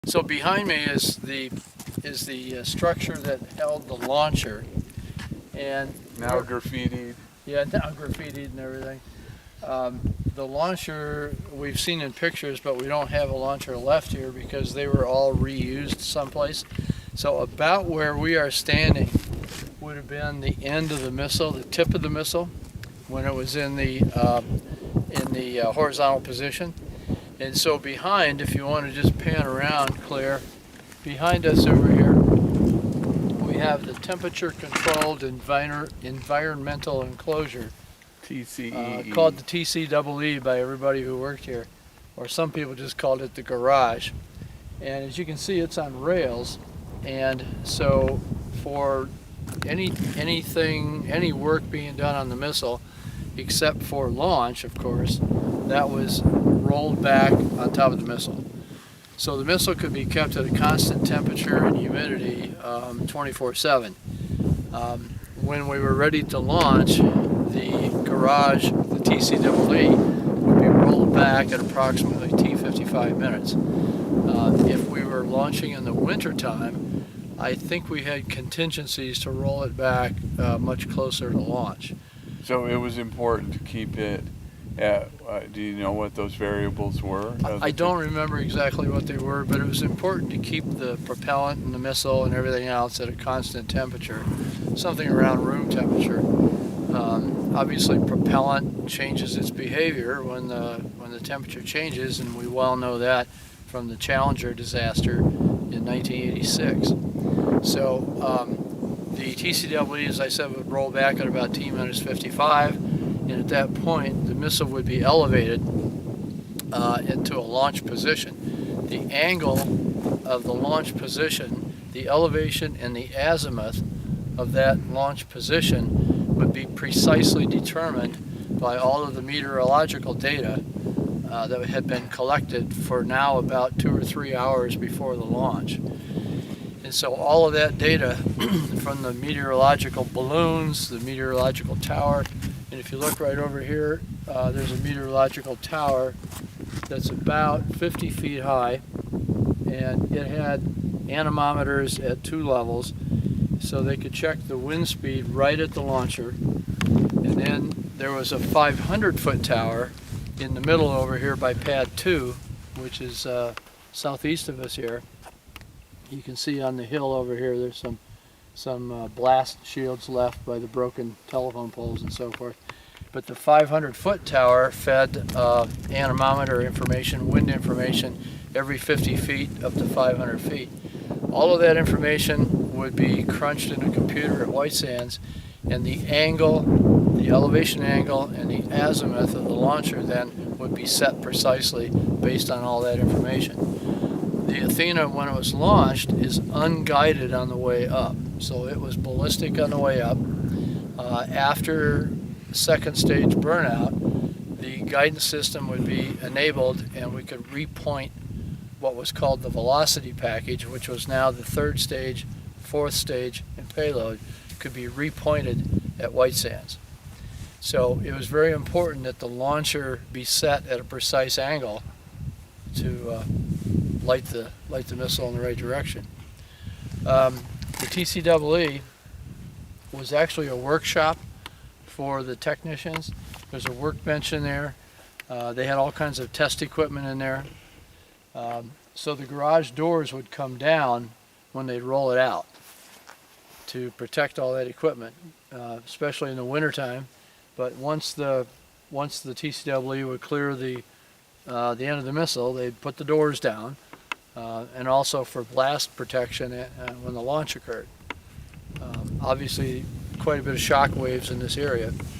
So behind me is the structure that held the launcher, and now graffitied. Yeah, now graffitied and everything. The launcher we've seen in pictures, but we don't have a launcher left here because they were all reused someplace. So about where we are standing would have been the end of the missile, the tip of the missile, when it was in the horizontal position. And so behind, if you want to just pan around, Claire, behind us over here, we have the temperature-controlled environmental enclosure, TCEE. called the TCEE by everybody who worked here, or some people just called it the garage. And as you can see, it's on rails, and so for any work being done on the missile, except for launch, of course, that was rolled back on top of the missile. So the missile could be kept at a constant temperature and humidity 24/7. When we were ready to launch, the garage, the TCEE, would be rolled back at approximately T55 minutes. If we were launching in the winter time, I think we had contingencies to roll it back much closer to launch. So it was important to keep it at, do you know what those variables were? I don't remember exactly what they were, but it was important to keep the propellant and the missile and everything else at a constant temperature, something around room temperature. Obviously, propellant changes its behavior when the temperature changes, and we well know that from the Challenger disaster in 1986. So the TCEE, as I said, would roll back at about T-55, and at that point, the missile would be elevated into a launch position. The angle of the launch position, the elevation and the azimuth of that launch position would be precisely determined by all of the meteorological data that had been collected for now about 2 or 3 hours before the launch. And so all of that data from the meteorological balloons, the meteorological tower, and if you look right over here, there's a meteorological tower that's about 50 feet high, and it had anemometers at 2 levels, so they could check the wind speed right at the launcher. And then there was a 500-foot tower in the middle over here by pad 2, which is southeast of us here. You can see on the hill over here there's some blast shields left by the broken telephone poles and so forth. But the 500-foot tower fed anemometer information, wind information, every 50 feet up to 500 feet. All of that information would be crunched in a computer at White Sands, and the angle, the elevation angle, and the azimuth of the launcher then would be set precisely based on all that information. The Athena, when it was launched, is unguided on the way up. So it was ballistic on the way up. After second stage burnout, the guidance system would be enabled, and we could repoint what was called the velocity package, which was now the 3rd stage, 4th stage, and payload, could be repointed at White Sands. So it was very important that the launcher be set at a precise angle to light the missile in the right direction. The TCEE was actually a workshop for the technicians. There's a workbench in there. They had all kinds of test equipment in there. So the garage doors would come down when they'd roll it out to protect all that equipment, especially in the wintertime. But once the TCEE would clear the end of the missile, they'd put the doors down, and also for blast protection when the launch occurred. Obviously, quite a bit of shock waves in this area.